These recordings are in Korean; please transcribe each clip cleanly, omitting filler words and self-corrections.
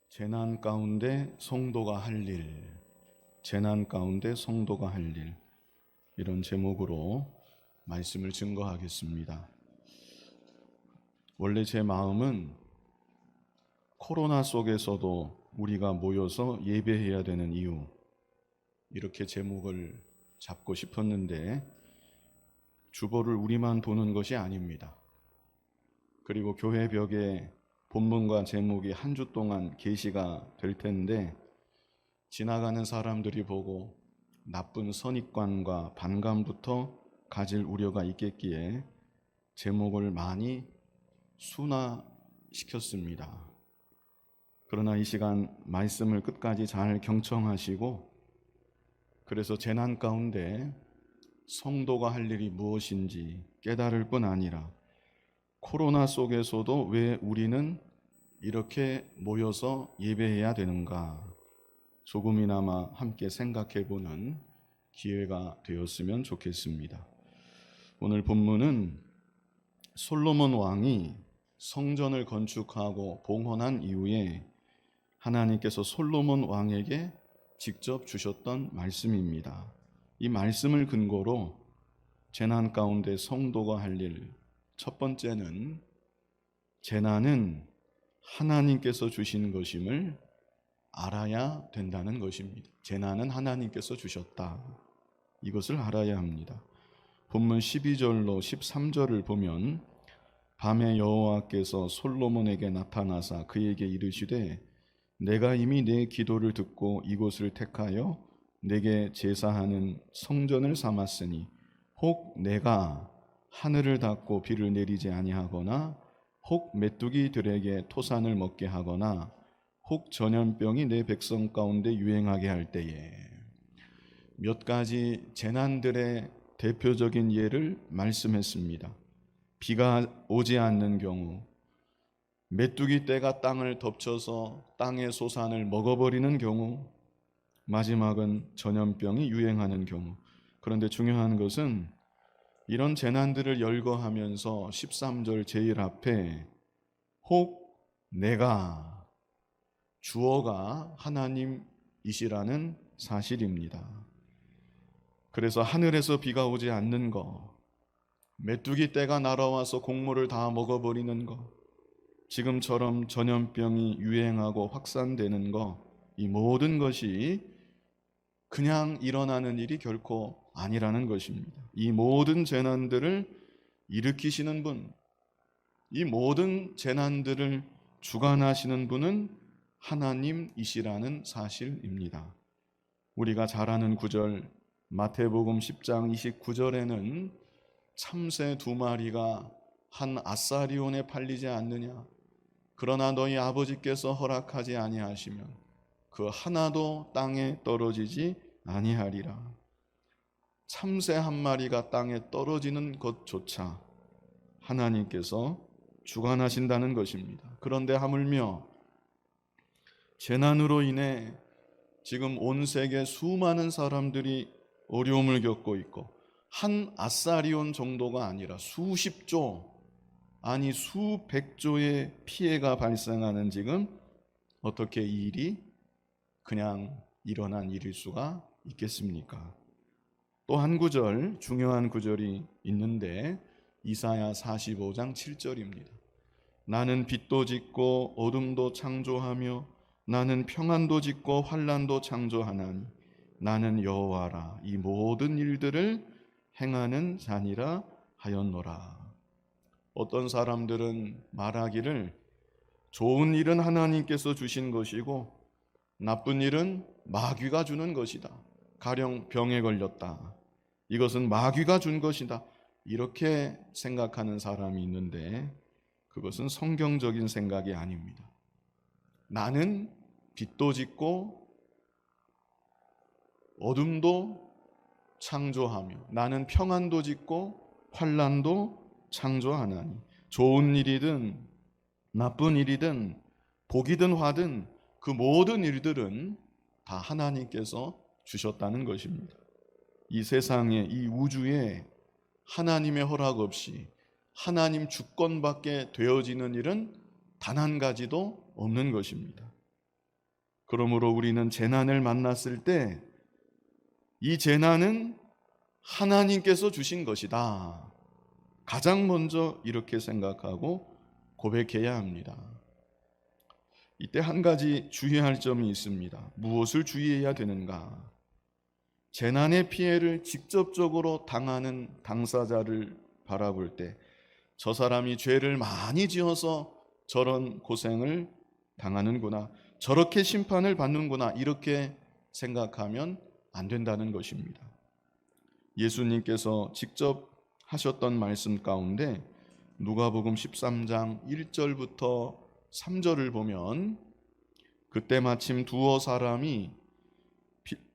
재난 가운데 성도가 할 일, 재난 가운데 성도가 할 일, 이런 제목으로 말씀을 증거하겠습니다. 원래 제 마음은 코로나 속에서도 우리가 모여서 예배해야 되는 이유, 이렇게 제목을 잡고 싶었는데 주보를 우리만 보는 것이 아닙니다. 그리고 교회 벽에 본문과 제목이 한 주 동안 게시가 될 텐데 지나가는 사람들이 보고 나쁜 선입관과 반감부터 가질 우려가 있겠기에 제목을 많이 순화시켰습니다. 그러나 이 시간 말씀을 끝까지 잘 경청하시고, 그래서 재난 가운데 성도가 할 일이 무엇인지 깨달을 뿐 아니라 코로나 속에서도 왜 우리는 이렇게 모여서 예배해야 되는가, 조금이나마 함께 생각해보는 기회가 되었으면 좋겠습니다. 오늘 본문은 솔로몬 왕이 성전을 건축하고 봉헌한 이후에 하나님께서 솔로몬 왕에게 직접 주셨던 말씀입니다. 이 말씀을 근거로 재난 가운데 성도가 할 일, 첫 번째는 재난은 하나님께서 주신 것임을 알아야 된다는 것입니다. 재난은 하나님께서 주셨다, 이것을 알아야 합니다. 본문 12절로 13절을 보면 밤에 여호와께서 솔로몬에게 나타나사 그에게 이르시되 내가 이미 내 기도를 듣고 이곳을 택하여 내게 제사하는 성전을 삼았으니 혹 내가 하늘을 닫고 비를 내리지 아니하거나 혹 메뚜기들에게 토산을 먹게 하거나 혹 전염병이 내 백성 가운데 유행하게 할 때에, 몇 가지 재난들의 대표적인 예를 말씀했습니다. 비가 오지 않는 경우, 메뚜기 떼가 땅을 덮쳐서 땅의 소산을 먹어버리는 경우, 마지막은 전염병이 유행하는 경우. 그런데 중요한 것은 이런 재난들을 열거하면서 13절 제일 앞에 혹 내가, 주어가 하나님이시라는 사실입니다. 그래서 하늘에서 비가 오지 않는 것, 메뚜기 떼가 날아와서 곡물을 다 먹어버리는 것, 지금처럼 전염병이 유행하고 확산되는 것, 이 모든 것이 그냥 일어나는 일이 결코 아니라는 것입니다. 이 모든 재난들을 일으키시는 분, 이 모든 재난들을 주관하시는 분은 하나님이시라는 사실입니다. 우리가 잘 아는 구절, 마태복음 10장 29절에는 참새 2마리가 한 아사리온에 팔리지 않느냐, 그러나 너희 아버지께서 허락하지 아니하시면 그 하나도 땅에 떨어지지 아니하리라. 참새 한 마리가 땅에 떨어지는 것조차 하나님께서 주관하신다는 것입니다. 그런데 하물며 재난으로 인해 지금 온 세계 수많은 사람들이 어려움을 겪고 있고, 한 아사리온 정도가 아니라 수십조, 아니 수백조의 피해가 발생하는 지금, 어떻게 이 일이 그냥 일어난 일일 수가 있겠습니까? 또 한 구절, 중요한 구절이 있는데 이사야 45장 7절입니다. 나는 빛도 짓고 어둠도 창조하며 나는 평안도 짓고 환난도 창조하나니 나는 여호와라, 이 모든 일들을 행하는 자니라 하였노라. 어떤 사람들은 말하기를 좋은 일은 하나님께서 주신 것이고 나쁜 일은 마귀가 주는 것이다. 가령 병에 걸렸다, 이것은 마귀가 준 것이다, 이렇게 생각하는 사람이 있는데 그것은 성경적인 생각이 아닙니다. 나는 빛도 짓고 어둠도 창조하며 나는 평안도 짓고 환난도 창조하나니, 좋은 일이든 나쁜 일이든 복이든 화든 그 모든 일들은 다 하나님께서 주셨다는 것입니다. 이 세상에, 이 우주에 하나님의 허락 없이 하나님 주권밖에 되어지는 일은 단 한 가지도 없는 것입니다. 그러므로 우리는 재난을 만났을 때 이 재난은 하나님께서 주신 것이다. 가장 먼저 이렇게 생각하고 고백해야 합니다. 이때 한 가지 주의할 점이 있습니다. 무엇을 주의해야 되는가? 재난의 피해를 직접적으로 당하는 당사자를 바라볼 때 저 사람이 죄를 많이 지어서 저런 고생을 당하는구나, 저렇게 심판을 받는구나, 이렇게 생각하면 안 된다는 것입니다. 예수님께서 직접 하셨던 말씀 가운데 누가복음 13장 1절부터 3절을 보면, 그때 마침 두어 사람이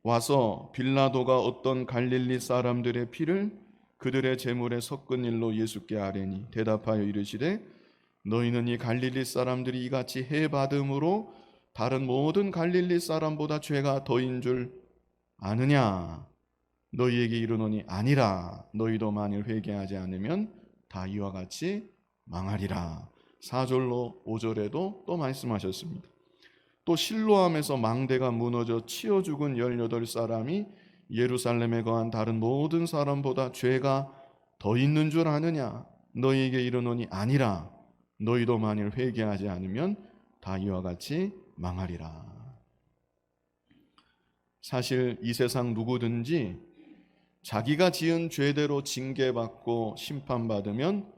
와서 빌라도가 어떤 갈릴리 사람들의 피를 그들의 제물에 섞은 일로 예수께 아뢰니 대답하여 이르시되 너희는 이 갈릴리 사람들이 이같이 해받음으로 다른 모든 갈릴리 사람보다 죄가 더인 줄 아느냐? 너희에게 이르노니 아니라. 너희도 만일 회개하지 않으면 다 이와 같이 망하리라. 4절로 5절에도 또 말씀하셨습니다. 또 실로암에서 망대가 무너져 치어 죽은 18사람이 예루살렘에 거한 다른 모든 사람보다 죄가 더 있는 줄 아느냐? 너희에게 이르노니 아니라. 너희도 만일 회개하지 않으면 다 이와 같이 망하리라. 사실 이 세상 누구든지 자기가 지은 죄대로 징계받고 심판받으면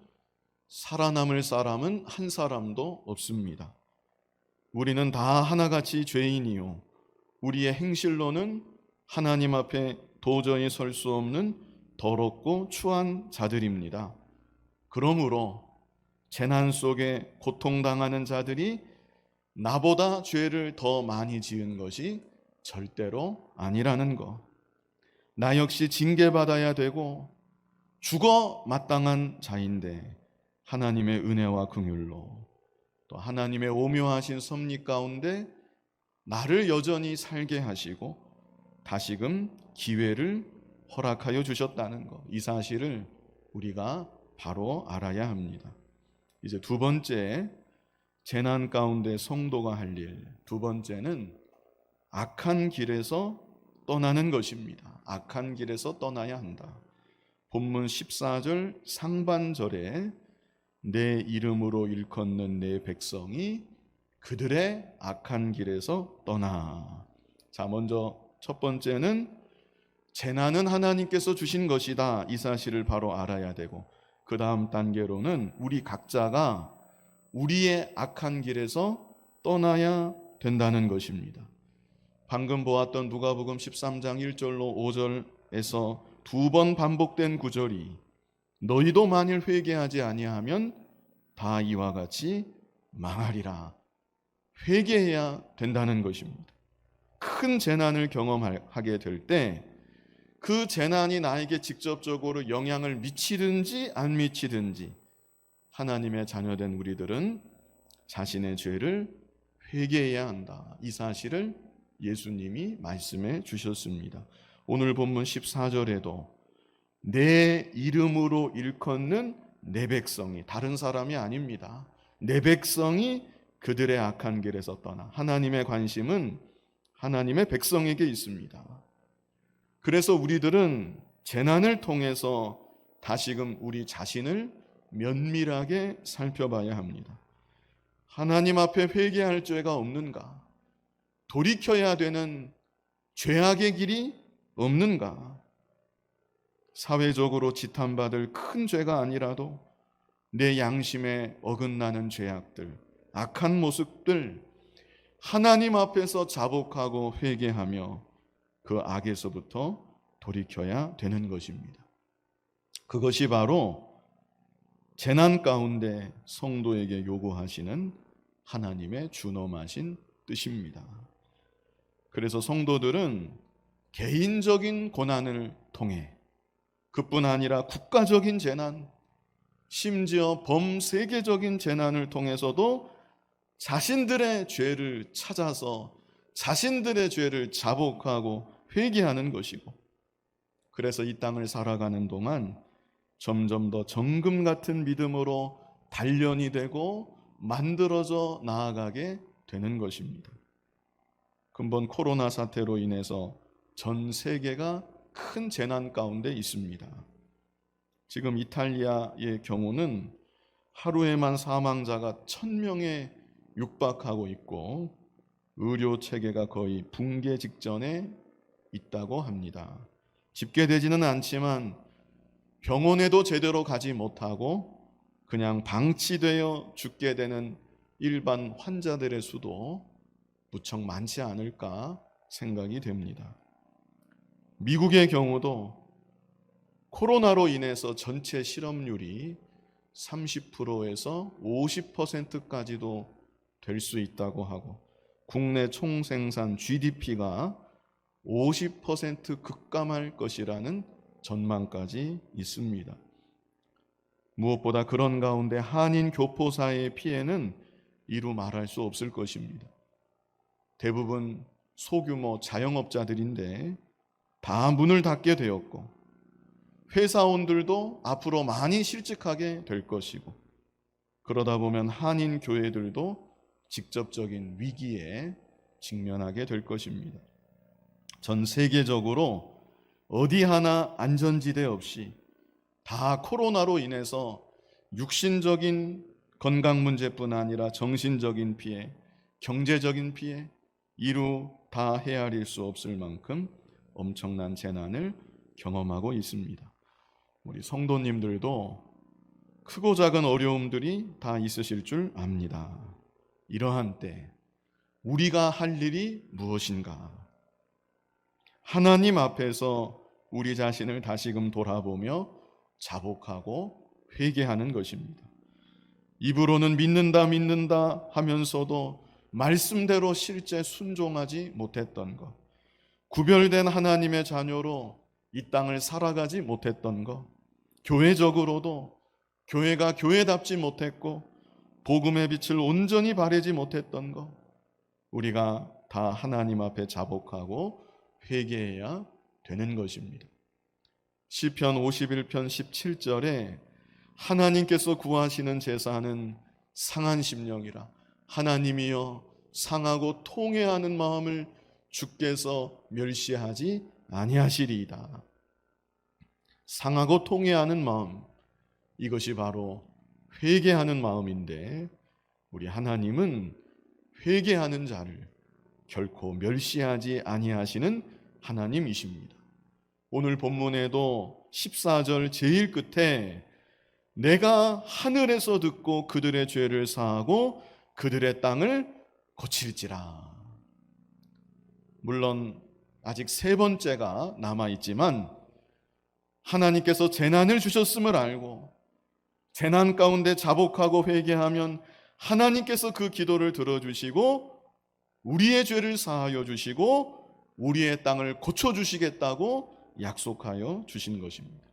살아남을 사람은 한 사람도 없습니다. 우리는 다 하나같이 죄인이요, 우리의 행실로는 하나님 앞에 도저히 설 수 없는 더럽고 추한 자들입니다. 그러므로 재난 속에 고통당하는 자들이 나보다 죄를 더 많이 지은 것이 절대로 아니라는 것, 나 역시 징계받아야 되고 죽어 마땅한 자인데 하나님의 은혜와 긍휼로 또 하나님의 오묘하신 섭리 가운데 나를 여전히 살게 하시고 다시금 기회를 허락하여 주셨다는 것, 이 사실을 우리가 바로 알아야 합니다. 이제 두 번째, 재난 가운데 성도가 할 일, 두 번째는 악한 길에서 떠나는 것입니다. 악한 길에서 떠나야 한다. 본문 14절 상반절에 내 이름으로 일컫는 내 백성이 그들의 악한 길에서 떠나. 자, 먼저 첫 번째는 재난은 하나님께서 주신 것이다, 이 사실을 바로 알아야 되고, 그 다음 단계로는 우리 각자가 우리의 악한 길에서 떠나야 된다는 것입니다. 방금 보았던 누가복음 13장 1절로 5절에서 두 번 반복된 구절이 너희도 만일 회개하지 아니하면 다 이와 같이 망하리라. 회개해야 된다는 것입니다. 큰 재난을 경험하게 될 때 그 재난이 나에게 직접적으로 영향을 미치든지 안 미치든지 하나님의 자녀된 우리들은 자신의 죄를 회개해야 한다, 이 사실을 예수님이 말씀해 주셨습니다. 오늘 본문 14절에도 내 이름으로 일컫는 내 백성이, 다른 사람이 아닙니다. 내 백성이 그들의 악한 길에서 떠나. 하나님의 관심은 하나님의 백성에게 있습니다. 그래서 우리들은 재난을 통해서 다시금 우리 자신을 면밀하게 살펴봐야 합니다. 하나님 앞에 회개할 죄가 없는가? 돌이켜야 되는 죄악의 길이 없는가? 사회적으로 지탄받을 큰 죄가 아니라도 내 양심에 어긋나는 죄악들, 악한 모습들, 하나님 앞에서 자복하고 회개하며 그 악에서부터 돌이켜야 되는 것입니다. 그것이 바로 재난 가운데 성도에게 요구하시는 하나님의 준엄하신 뜻입니다. 그래서 성도들은 개인적인 고난을 통해, 그뿐 아니라 국가적인 재난, 심지어 범세계적인 재난을 통해서도 자신들의 죄를 찾아서 자신들의 죄를 자복하고 회개하는 것이고, 그래서 이 땅을 살아가는 동안 점점 더 정금 같은 믿음으로 단련이 되고 만들어져 나아가게 되는 것입니다. 근본 코로나 사태로 인해서 전 세계가 큰 재난 가운데 있습니다. 지금 이탈리아의 경우는 하루에만 사망자가 1,000명에 육박하고 있고 의료 체계가 거의 붕괴 직전에 있다고 합니다. 집계되지는 않지만 병원에도 제대로 가지 못하고 그냥 방치되어 죽게 되는 일반 환자들의 수도 무척 많지 않을까 생각이 됩니다. 미국의 경우도 코로나로 인해서 전체 실업률이 30%에서 50%까지도 될 수 있다고 하고 국내 총생산 GDP가 50% 급감할 것이라는 전망까지 있습니다. 무엇보다 그런 가운데 한인 교포사의 피해는 이루 말할 수 없을 것입니다. 대부분 소규모 자영업자들인데 다 문을 닫게 되었고 회사원들도 앞으로 많이 실직하게 될 것이고 그러다 보면 한인 교회들도 직접적인 위기에 직면하게 될 것입니다. 전 세계적으로 어디 하나 안전지대 없이 다 코로나로 인해서 육신적인 건강 문제뿐 아니라 정신적인 피해, 경제적인 피해 이루 다 헤아릴 수 없을 만큼 엄청난 재난을 경험하고 있습니다. 우리 성도님들도 크고 작은 어려움들이 다 있으실 줄 압니다. 이러한 때 우리가 할 일이 무엇인가? 하나님 앞에서 우리 자신을 다시금 돌아보며 자복하고 회개하는 것입니다. 입으로는 믿는다 하면서도 말씀대로 실제 순종하지 못했던 것, 구별된 하나님의 자녀로 이 땅을 살아가지 못했던 것, 교회적으로도 교회가 교회답지 못했고 복음의 빛을 온전히 발하지 못했던 것, 우리가 다 하나님 앞에 자복하고 회개해야 되는 것입니다. 시편 51편 17절에 하나님께서 구하시는 제사는 상한 심령이라 하나님이여 상하고 통회하는 마음을 주께서 멸시하지 아니하시리이다. 상하고 통회하는 마음, 이것이 바로 회개하는 마음인데 우리 하나님은 회개하는 자를 결코 멸시하지 아니하시는 하나님이십니다. 오늘 본문에도 14절 제일 끝에 내가 하늘에서 듣고 그들의 죄를 사하고 그들의 땅을 고칠지라. 물론 아직 세 번째가 남아있지만 하나님께서 재난을 주셨음을 알고 재난 가운데 자복하고 회개하면 하나님께서 그 기도를 들어주시고 우리의 죄를 사하여 주시고 우리의 땅을 고쳐주시겠다고 약속하여 주신 것입니다.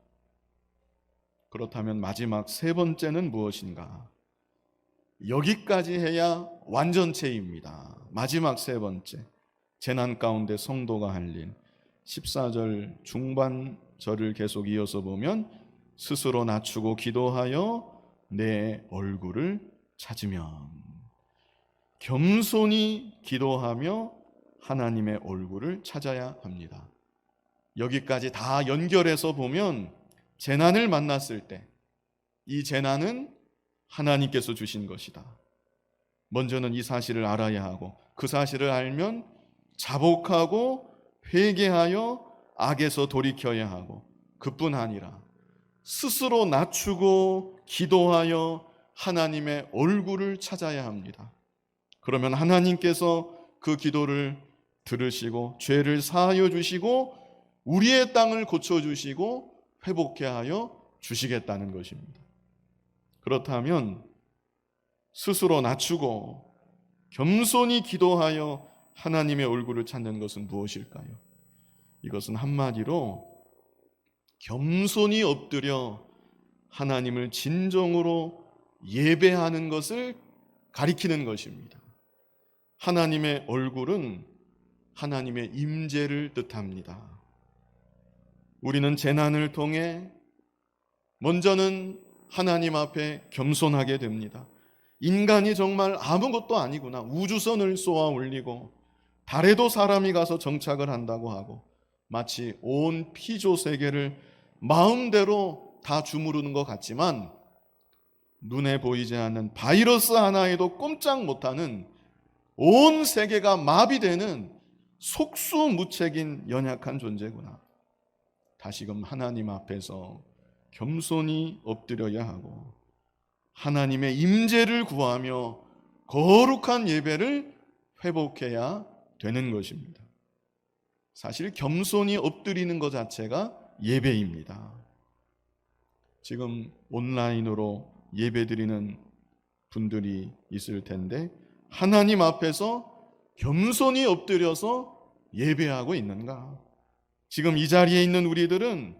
그렇다면 마지막 세 번째는 무엇인가? 여기까지 해야 완전체입니다. 마지막 세 번째, 재난 가운데 성도가 할 일. 14절 중반 절을 계속 이어서 보면 스스로 낮추고 기도하여 내 얼굴을 찾으면, 겸손히 기도하며 하나님의 얼굴을 찾아야 합니다. 여기까지 다 연결해서 보면 재난을 만났을 때 이 재난은 하나님께서 주신 것이다. 먼저는 이 사실을 알아야 하고 그 사실을 알면 자복하고 회개하여 악에서 돌이켜야 하고 그뿐 아니라 스스로 낮추고 기도하여 하나님의 얼굴을 찾아야 합니다. 그러면 하나님께서 그 기도를 들으시고 죄를 사하여 주시고 우리의 땅을 고쳐주시고 회복케 하여 주시겠다는 것입니다. 그렇다면 스스로 낮추고 겸손히 기도하여 하나님의 얼굴을 찾는 것은 무엇일까요? 이것은 한마디로 겸손히 엎드려 하나님을 진정으로 예배하는 것을 가리키는 것입니다. 하나님의 얼굴은 하나님의 임재를 뜻합니다. 우리는 재난을 통해 먼저는 하나님 앞에 겸손하게 됩니다. 인간이 정말 아무것도 아니구나. 우주선을 쏘아 올리고 달에도 사람이 가서 정착을 한다고 하고, 마치 온 피조 세계를 마음대로 다 주무르는 것 같지만 눈에 보이지 않는 바이러스 하나에도 꼼짝 못하는, 온 세계가 마비되는 속수무책인 연약한 존재구나. 다시금 하나님 앞에서 겸손히 엎드려야 하고 하나님의 임재를 구하며 거룩한 예배를 회복해야 되는 것입니다. 사실 겸손히 엎드리는 것 자체가 예배입니다. 지금 온라인으로 예배드리는 분들이 있을 텐데, 하나님 앞에서 겸손히 엎드려서 예배하고 있는가? 지금 이 자리에 있는 우리들은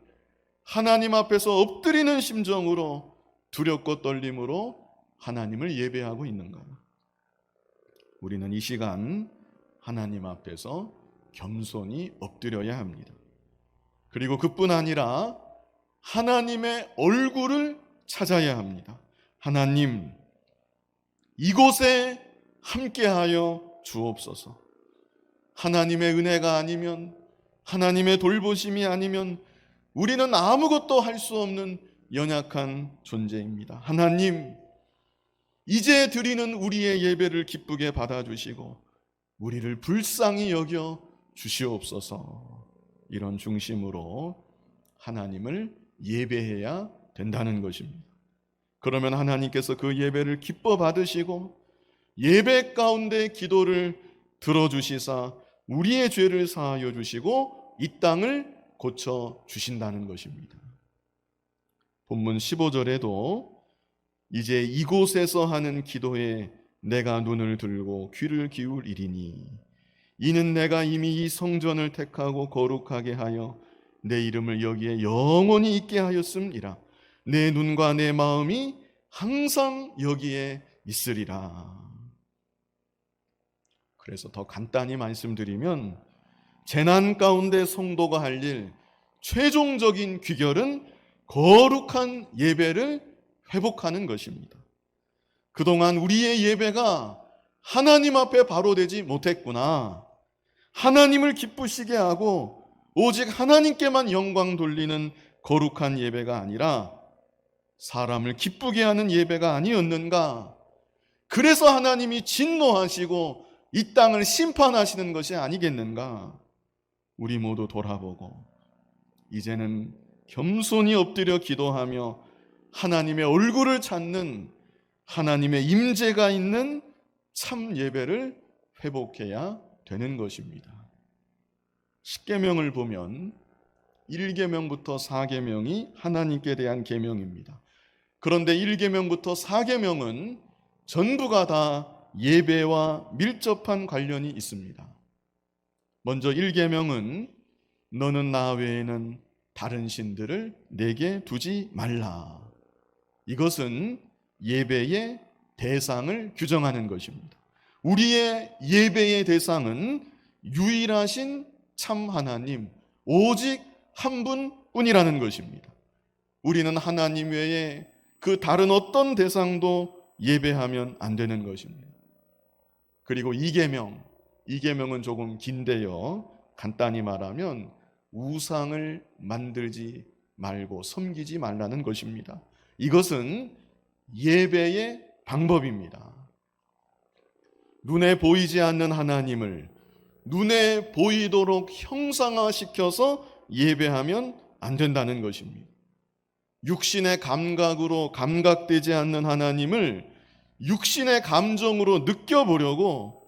하나님 앞에서 엎드리는 심정으로, 두렵고 떨림으로 하나님을 예배하고 있는가? 우리는 이 시간 하나님 앞에서 겸손히 엎드려야 합니다. 그리고 그뿐 아니라 하나님의 얼굴을 찾아야 합니다. 하나님, 이곳에 함께하여 주옵소서. 하나님의 은혜가 아니면, 하나님의 돌보심이 아니면 우리는 아무것도 할 수 없는 연약한 존재입니다. 하나님, 이제 드리는 우리의 예배를 기쁘게 받아주시고 우리를 불쌍히 여겨 주시옵소서. 이런 중심으로 하나님을 예배해야 된다는 것입니다. 그러면 하나님께서 그 예배를 기뻐 받으시고 예배 가운데 기도를 들어주시사 우리의 죄를 사하여 주시고 이 땅을 고쳐 주신다는 것입니다. 본문 15절에도 이제 이곳에서 하는 기도에 내가 눈을 들고 귀를 기울이리니 이는 내가 이미 이 성전을 택하고 거룩하게 하여 내 이름을 여기에 영원히 있게 하였음이라. 내 눈과 내 마음이 항상 여기에 있으리라. 그래서 더 간단히 말씀드리면, 재난 가운데 성도가 할 일, 최종적인 귀결은 거룩한 예배를 회복하는 것입니다. 그동안 우리의 예배가 하나님 앞에 바로 되지 못했구나. 하나님을 기쁘시게 하고 오직 하나님께만 영광 돌리는 거룩한 예배가 아니라 사람을 기쁘게 하는 예배가 아니었는가? 그래서 하나님이 진노하시고 이 땅을 심판하시는 것이 아니겠는가? 우리 모두 돌아보고 이제는 겸손히 엎드려 기도하며 하나님의 얼굴을 찾는, 하나님의 임재가 있는 참 예배를 회복해야 되는 것입니다. 십계명을 보면 1계명부터 4계명이 하나님께 대한 계명입니다. 그런데 1계명부터 4계명은 전부가 다 예배와 밀접한 관련이 있습니다. 먼저 1계명은 너는 나 외에는 다른 신들을 내게 두지 말라. 이것은 예배의 대상을 규정하는 것입니다. 우리의 예배의 대상은 유일하신 참 하나님, 오직 한 분뿐이라는 것입니다. 우리는 하나님 외에 그 다른 어떤 대상도 예배하면 안 되는 것입니다. 그리고 2계명은 조금 긴데요, 간단히 말하면 우상을 만들지 말고 섬기지 말라는 것입니다. 이것은 예배의 방법입니다. 눈에 보이지 않는 하나님을 눈에 보이도록 형상화시켜서 예배하면 안 된다는 것입니다. 육신의 감각으로 감각되지 않는 하나님을 육신의 감정으로 느껴보려고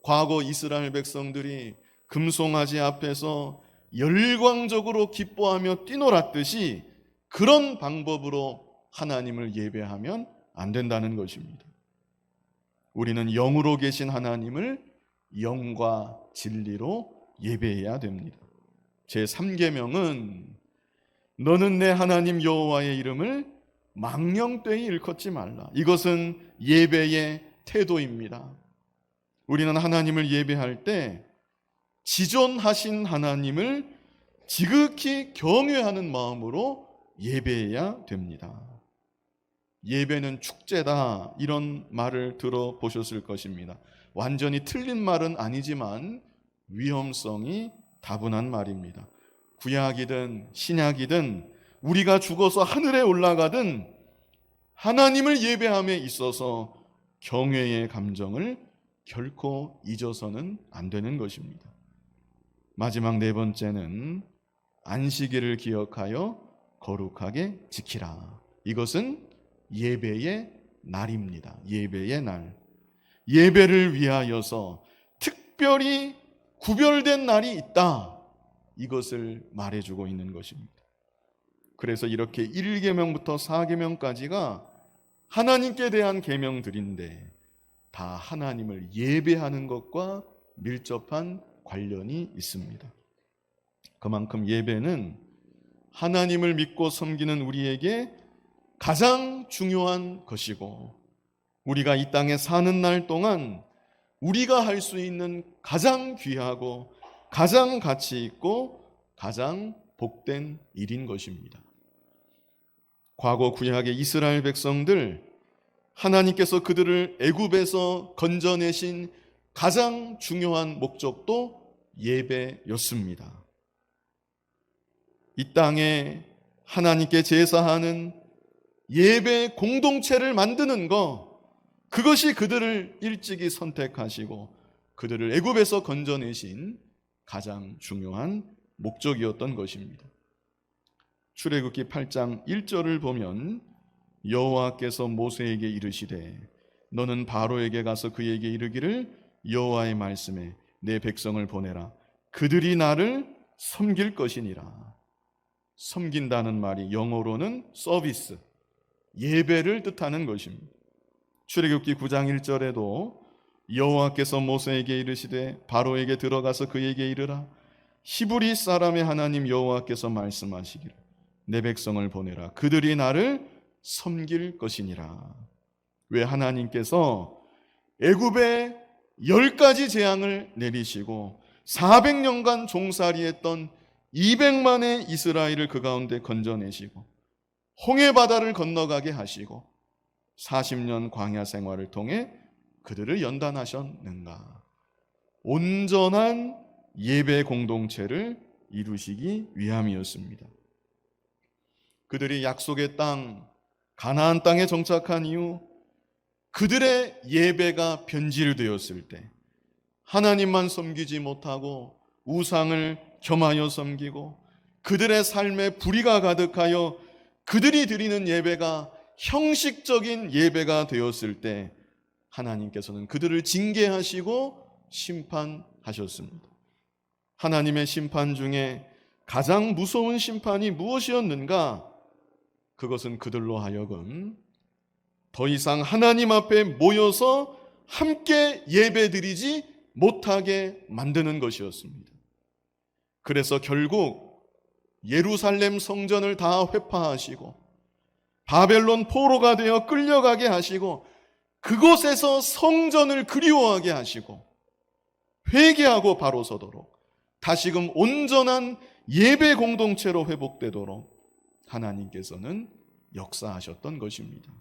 과거 이스라엘 백성들이 금송아지 앞에서 열광적으로 기뻐하며 뛰놀았듯이 그런 방법으로 하나님을 예배하면 안 된다는 것입니다. 우리는 영으로 계신 하나님을 영과 진리로 예배해야 됩니다. 제3계명은 너는 내 하나님 여호와의 이름을 망령되이 일컫지 말라. 이것은 예배의 태도입니다. 우리는 하나님을 예배할 때 지존하신 하나님을 지극히 경외하는 마음으로 예배해야 됩니다. 예배는 축제다, 이런 말을 들어보셨을 것입니다. 완전히 틀린 말은 아니지만 위험성이 다분한 말입니다. 구약이든 신약이든 우리가 죽어서 하늘에 올라가든 하나님을 예배함에 있어서 경외의 감정을 결코 잊어서는 안 되는 것입니다. 마지막 네 번째는 안식일을 기억하여 거룩하게 지키라. 이것은 예배의 날입니다. 예배의 날. 예배를 위하여서 특별히 구별된 날이 있다. 이것을 말해주고 있는 것입니다. 그래서 이렇게 1계명부터 4계명까지가 하나님께 대한 계명들인데 다 하나님을 예배하는 것과 밀접한 관련이 있습니다. 그만큼 예배는 하나님을 믿고 섬기는 우리에게 가장 중요한 것이고, 우리가 이 땅에 사는 날 동안 우리가 할 수 있는 가장 귀하고 가장 가치 있고 가장 복된 일인 것입니다. 과거 구약의 이스라엘 백성들, 하나님께서 그들을 애굽에서 건져내신 가장 중요한 목적도 예배였습니다. 이 땅에 하나님께 제사하는 예배 공동체를 만드는 것, 그것이 그들을 일찍이 선택하시고 그들을 애굽에서 건져내신 가장 중요한 목적이었던 것입니다. 출애굽기 8장 1절을 보면 여호와께서 모세에게 이르시되 너는 바로에게 가서 그에게 이르기를 여호와의 말씀에 내 백성을 보내라. 그들이 나를 섬길 것이니라. 섬긴다는 말이 영어로는 서비스, 예배를 뜻하는 것입니다. 출애굽기 9장 1절에도 여호와께서 모세에게 이르시되 바로에게 들어가서 그에게 이르라. 히브리 사람의 하나님 여호와께서 말씀하시기를 내 백성을 보내라. 그들이 나를 섬길 것이니라. 왜 하나님께서 애굽에 10가지 재앙을 내리시고 400년간 종살이했던 200만의 이스라엘을 그 가운데 건져내시고 홍해바다를 건너가게 하시고 40년 광야 생활을 통해 그들을 연단하셨는가? 온전한 예배 공동체를 이루시기 위함이었습니다. 그들이 약속의 땅, 가나안 땅에 정착한 이후 그들의 예배가 변질되었을 때 하나님만 섬기지 못하고 우상을 겸하여 섬기고 그들의 삶에 불의가 가득하여 그들이 드리는 예배가 형식적인 예배가 되었을 때 하나님께서는 그들을 징계하시고 심판하셨습니다. 하나님의 심판 중에 가장 무서운 심판이 무엇이었는가? 그것은 그들로 하여금 더 이상 하나님 앞에 모여서 함께 예배드리지 못하게 만드는 것이었습니다. 그래서 결국 예루살렘 성전을 다 회파하시고 바벨론 포로가 되어 끌려가게 하시고 그곳에서 성전을 그리워하게 하시고 회개하고 바로 서도록 다시금 온전한 예배 공동체로 회복되도록 하나님께서는 역사하셨던 것입니다.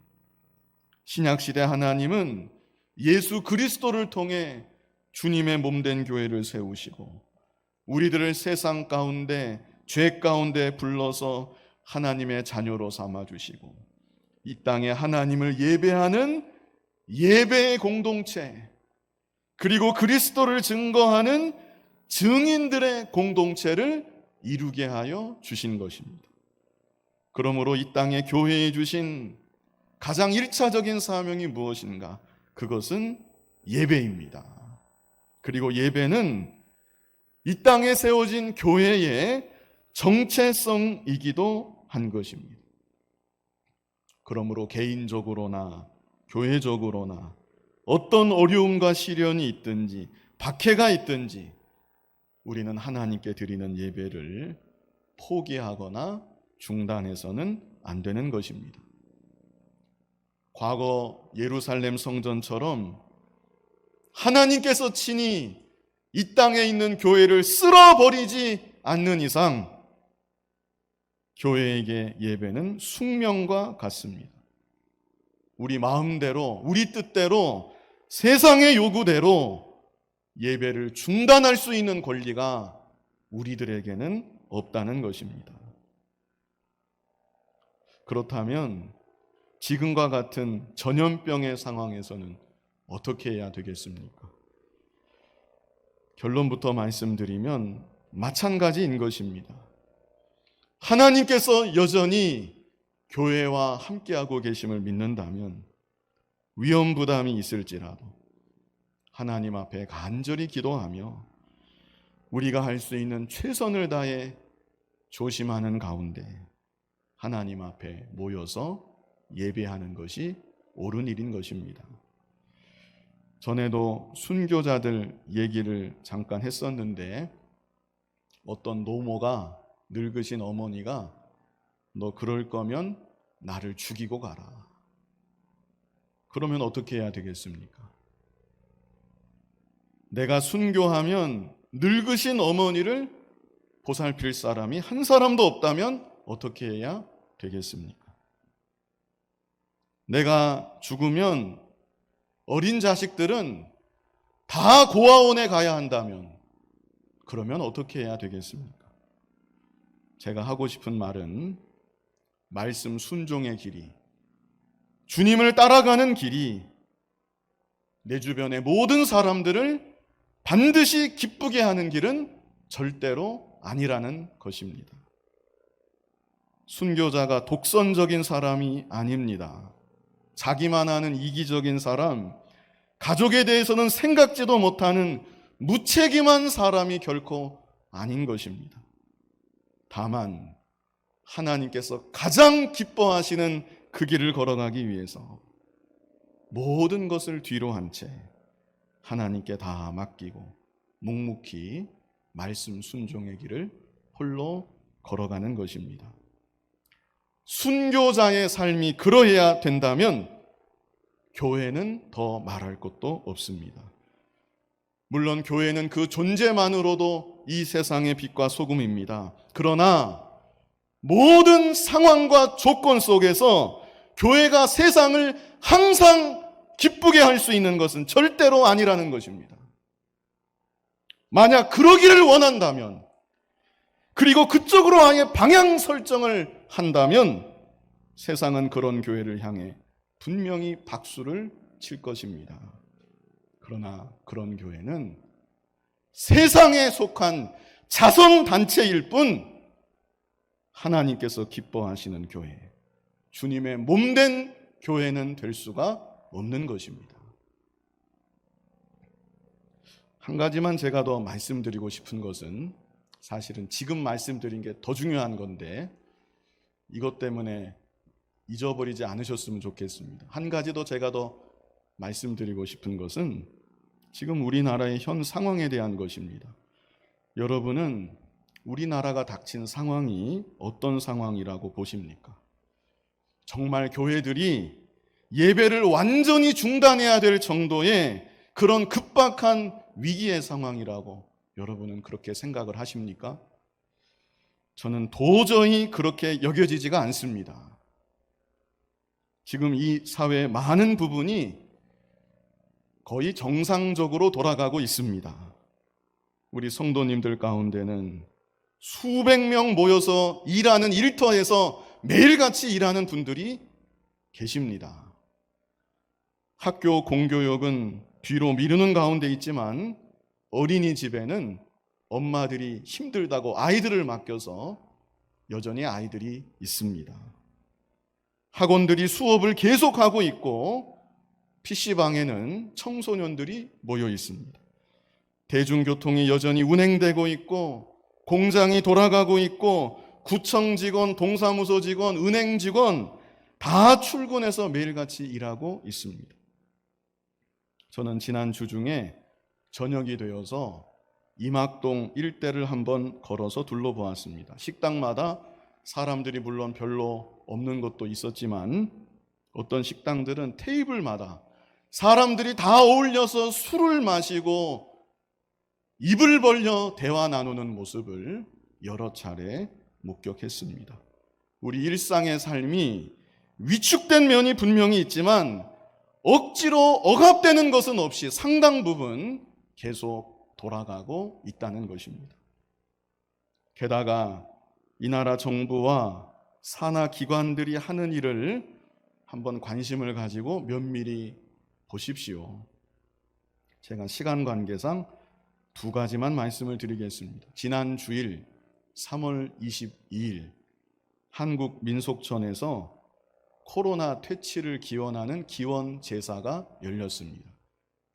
신약시대 하나님은 예수 그리스도를 통해 주님의 몸된 교회를 세우시고 우리들을 세상 가운데 죄 가운데 불러서 하나님의 자녀로 삼아주시고 이 땅에 하나님을 예배하는 예배의 공동체, 그리고 그리스도를 증거하는 증인들의 공동체를 이루게 하여 주신 것입니다. 그러므로 이 땅에 교회에 주신 가장 1차적인 사명이 무엇인가? 그것은 예배입니다. 그리고 예배는 이 땅에 세워진 교회의 정체성이기도 한 것입니다. 그러므로 개인적으로나 교회적으로나 어떤 어려움과 시련이 있든지 박해가 있든지 우리는 하나님께 드리는 예배를 포기하거나 중단해서는 안 되는 것입니다. 과거 예루살렘 성전처럼 하나님께서 친히 이 땅에 있는 교회를 쓸어버리지 않는 이상 교회에게 예배는 숙명과 같습니다. 우리 마음대로, 우리 뜻대로, 세상의 요구대로 예배를 중단할 수 있는 권리가 우리들에게는 없다는 것입니다. 그렇다면 지금과 같은 전염병의 상황에서는 어떻게 해야 되겠습니까? 결론부터 말씀드리면 마찬가지인 것입니다. 하나님께서 여전히 교회와 함께하고 계심을 믿는다면 위험 부담이 있을지라도 하나님 앞에 간절히 기도하며 우리가 할 수 있는 최선을 다해 조심하는 가운데 하나님 앞에 모여서 예배하는 것이 옳은 일인 것입니다. 전에도 순교자들 얘기를 잠깐 했었는데 어떤 노모가, 늙으신 어머니가 너 그럴 거면 나를 죽이고 가라. 그러면 어떻게 해야 되겠습니까? 내가 순교하면 늙으신 어머니를 보살필 사람이 한 사람도 없다면 어떻게 해야 되겠습니까? 내가 죽으면 어린 자식들은 다 고아원에 가야 한다면 그러면 어떻게 해야 되겠습니까? 제가 하고 싶은 말은 말씀 순종의 길이, 주님을 따라가는 길이 내 주변의 모든 사람들을 반드시 기쁘게 하는 길은 절대로 아니라는 것입니다. 순교자가 독선적인 사람이 아닙니다. 자기만 아는 이기적인 사람, 가족에 대해서는 생각지도 못하는 무책임한 사람이 결코 아닌 것입니다. 다만 하나님께서 가장 기뻐하시는 그 길을 걸어가기 위해서 모든 것을 뒤로 한 채 하나님께 다 맡기고 묵묵히 말씀 순종의 길을 홀로 걸어가는 것입니다. 순교자의 삶이 그러해야 된다면 교회는 더 말할 것도 없습니다. 물론 교회는 그 존재만으로도 이 세상의 빛과 소금입니다. 그러나 모든 상황과 조건 속에서 교회가 세상을 항상 기쁘게 할 수 있는 것은 절대로 아니라는 것입니다. 만약 그러기를 원한다면, 그리고 그쪽으로 아예 방향 설정을 한다면 세상은 그런 교회를 향해 분명히 박수를 칠 것입니다. 그러나 그런 교회는 세상에 속한 자선단체일 뿐 하나님께서 기뻐하시는 교회, 주님의 몸된 교회는 될 수가 없는 것입니다. 한 가지만 제가 더 말씀드리고 싶은 것은 사실은 지금 말씀드린 게 더 중요한 건데 이것 때문에 잊어버리지 않으셨으면 좋겠습니다. 한 가지 더 제가 더 말씀드리고 싶은 것은 지금 우리나라의 현 상황에 대한 것입니다. 여러분은 우리나라가 닥친 상황이 어떤 상황이라고 보십니까? 정말 교회들이 예배를 완전히 중단해야 될 정도의 그런 급박한 위기의 상황이라고 여러분은 그렇게 생각을 하십니까? 저는 도저히 그렇게 여겨지지가 않습니다. 지금 이 사회의 많은 부분이 거의 정상적으로 돌아가고 있습니다. 우리 성도님들 가운데는 수백 명 모여서 일하는 일터에서 매일같이 일하는 분들이 계십니다. 학교 공교육은 뒤로 미루는 가운데 있지만 어린이집에는 엄마들이 힘들다고 아이들을 맡겨서 여전히 아이들이 있습니다. 학원들이 수업을 계속하고 있고 PC방에는 청소년들이 모여 있습니다. 대중교통이 여전히 운행되고 있고 공장이 돌아가고 있고 구청 직원, 동사무소 직원, 은행 직원 다 출근해서 매일같이 일하고 있습니다. 저는 지난 주 중에 저녁이 되어서 이막동 일대를 한번 걸어서 둘러보았습니다. 식당마다 사람들이 물론 별로 없는 것도 있었지만 어떤 식당들은 테이블마다 사람들이 다 어울려서 술을 마시고 입을 벌려 대화 나누는 모습을 여러 차례 목격했습니다. 우리 일상의 삶이 위축된 면이 분명히 있지만 억지로 억압되는 것은 없이 상당 부분 계속 돌아가고 있다는 것입니다. 게다가 이 나라 정부와 산하 기관들이 하는 일을 한번 관심을 가지고 면밀히 보십시오. 제가 시간 관계상 두 가지만 말씀을 드리겠습니다. 지난 주일 3월 22일 한국민속촌에서 코로나 퇴치를 기원하는 기원 제사가 열렸습니다.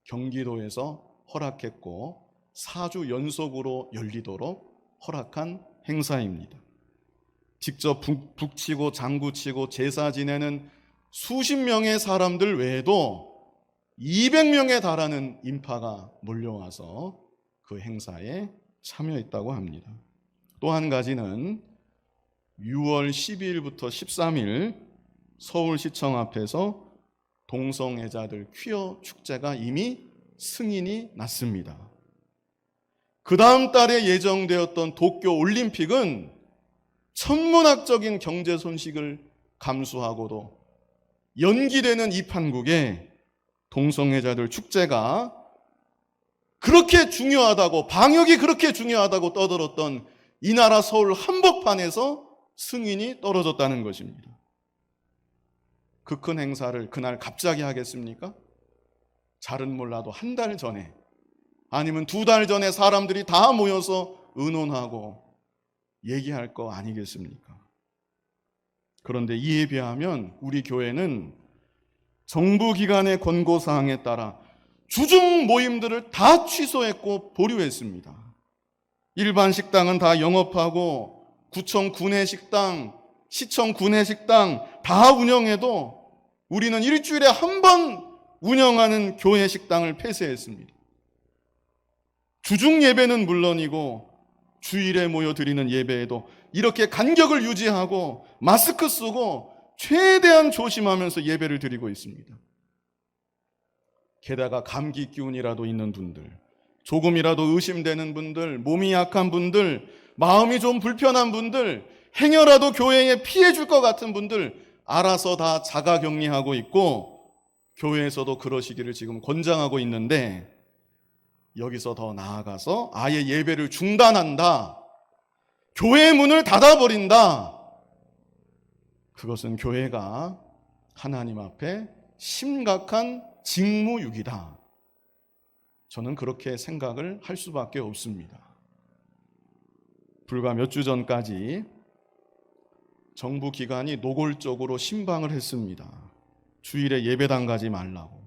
경기도에서 허락했고 4주 연속으로 열리도록 허락한 행사입니다. 직접 북치고 장구치고 제사 지내는 수십 명의 사람들 외에도 200명에 달하는 인파가 몰려와서 그 행사에 참여했다고 합니다. 또 한 가지는 6월 12일부터 13일 서울시청 앞에서 동성애자들 퀴어 축제가 이미 승인이 났습니다. 그 다음 달에 예정되었던 도쿄 올림픽은 천문학적인 경제 손실을 감수하고도 연기되는 이 판국에 동성애자들 축제가 그렇게 중요하다고, 방역이 그렇게 중요하다고 떠들었던 이 나라 서울 한복판에서 승인이 떨어졌다는 것입니다. 그 큰 행사를 그날 갑자기 하겠습니까? 잘은 몰라도 한 달 전에, 아니면 2달 전에 사람들이 다 모여서 의논하고 얘기할 거 아니겠습니까? 그런데 이에 비하면 우리 교회는 정부기관의 권고사항에 따라 주중 모임들을 다 취소했고 보류했습니다. 일반 식당은 다 영업하고 구청 구내식당, 시청 구내식당 다 운영해도 우리는 일주일에 한 번 운영하는 교회 식당을 폐쇄했습니다. 주중 예배는 물론이고 주일에 모여 드리는 예배에도 이렇게 간격을 유지하고 마스크 쓰고 최대한 조심하면서 예배를 드리고 있습니다. 게다가 감기 기운이라도 있는 분들, 조금이라도 의심되는 분들, 몸이 약한 분들, 마음이 좀 불편한 분들, 행여라도 교회에 피해 줄 것 같은 분들 알아서 다 자가격리하고 있고 교회에서도 그러시기를 지금 권장하고 있는데, 여기서 더 나아가서 아예 예배를 중단한다, 교회 문을 닫아버린다, 그것은 교회가 하나님 앞에 심각한 직무유기다. 저는 그렇게 생각을 할 수밖에 없습니다. 불과 몇 주 전까지 정부 기관이 노골적으로 신방을 했습니다. 주일에 예배당 가지 말라고,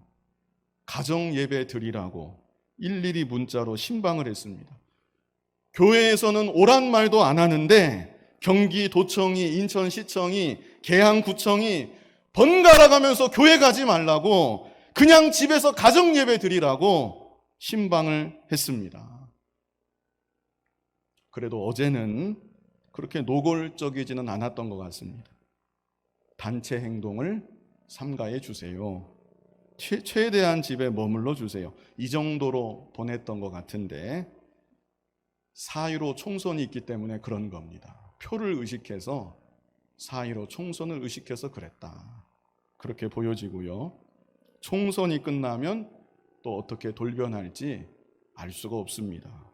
가정 예배 드리라고 일일이 문자로 신방을 했습니다. 교회에서는 오란 말도 안 하는데 경기도청이, 인천시청이, 계양구청이 번갈아 가면서 교회 가지 말라고, 그냥 집에서 가정 예배 드리라고 신방을 했습니다. 그래도 어제는 그렇게 노골적이지는 않았던 것 같습니다. 단체 행동을 삼가해 주세요. 최대한 집에 머물러 주세요. 이 정도로 보냈던 것 같은데 4.15 총선이 있기 때문에 그런 겁니다. 표를 의식해서 4.15 총선을 의식해서 그랬다, 그렇게 보여지고요. 총선이 끝나면 또 어떻게 돌변할지 알 수가 없습니다.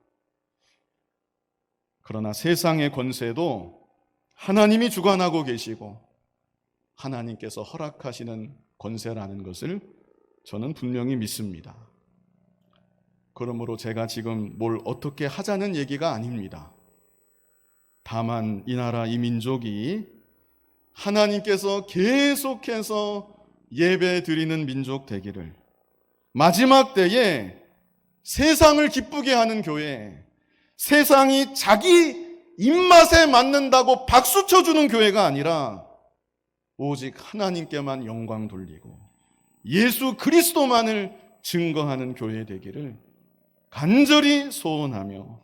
그러나 세상의 권세도 하나님이 주관하고 계시고 하나님께서 허락하시는 권세라는 것을 저는 분명히 믿습니다. 그러므로 제가 지금 뭘 어떻게 하자는 얘기가 아닙니다. 다만 이 나라, 이 민족이 하나님께서 계속해서 예배 드리는 민족 되기를, 마지막 때에 세상을 기쁘게 하는 교회, 세상이 자기 입맛에 맞는다고 박수 쳐주는 교회가 아니라 오직 하나님께만 영광 돌리고 예수 그리스도만을 증거하는 교회 되기를 간절히 소원하며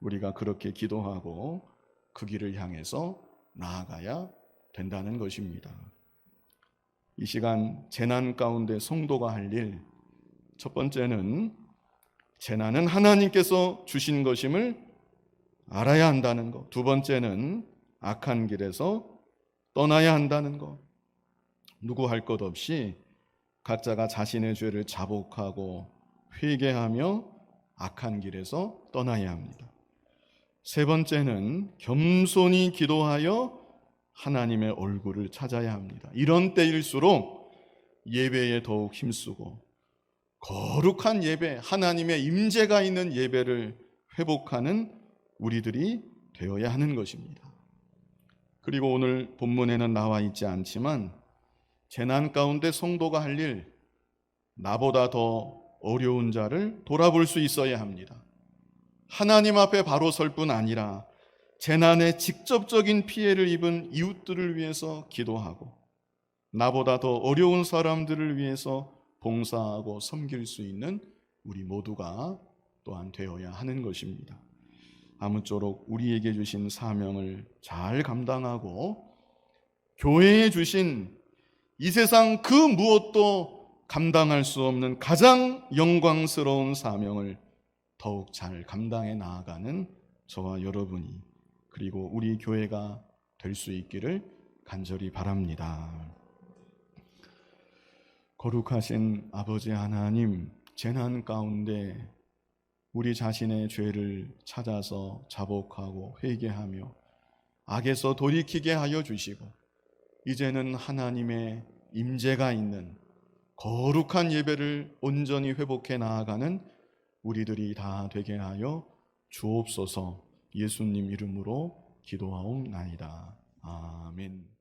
우리가 그렇게 기도하고 그 길을 향해서 나아가야 된다는 것입니다. 이 시간 재난 가운데 성도가 할 일, 첫 번째는 재난은 하나님께서 주신 것임을 알아야 한다는 것. 두 번째는 악한 길에서 떠나야 한다는 것. 누구 할 것 없이 각자가 자신의 죄를 자복하고 회개하며 악한 길에서 떠나야 합니다. 세 번째는 겸손히 기도하여 하나님의 얼굴을 찾아야 합니다. 이런 때일수록 예배에 더욱 힘쓰고 거룩한 예배, 하나님의 임재가 있는 예배를 회복하는 우리들이 되어야 하는 것입니다. 그리고 오늘 본문에는 나와 있지 않지만 재난 가운데 성도가 할 일, 나보다 더 어려운 자를 돌아볼 수 있어야 합니다. 하나님 앞에 바로 설 뿐 아니라 재난에 직접적인 피해를 입은 이웃들을 위해서 기도하고 나보다 더 어려운 사람들을 위해서 봉사하고 섬길 수 있는 우리 모두가 또한 되어야 하는 것입니다. 아무쪼록 우리에게 주신 사명을 잘 감당하고 교회에 주신 이 세상 그 무엇도 감당할 수 없는 가장 영광스러운 사명을 더욱 잘 감당해 나아가는 저와 여러분이 그리고 우리 교회가 될 수 있기를 간절히 바랍니다. 거룩하신 아버지 하나님, 재난 가운데 우리 자신의 죄를 찾아서 자복하고 회개하며 악에서 돌이키게 하여 주시고 이제는 하나님의 임재가 있는 거룩한 예배를 온전히 회복해 나아가는 우리들이 다 되게 하여 주옵소서. 예수님 이름으로 기도하옵나이다. 아멘.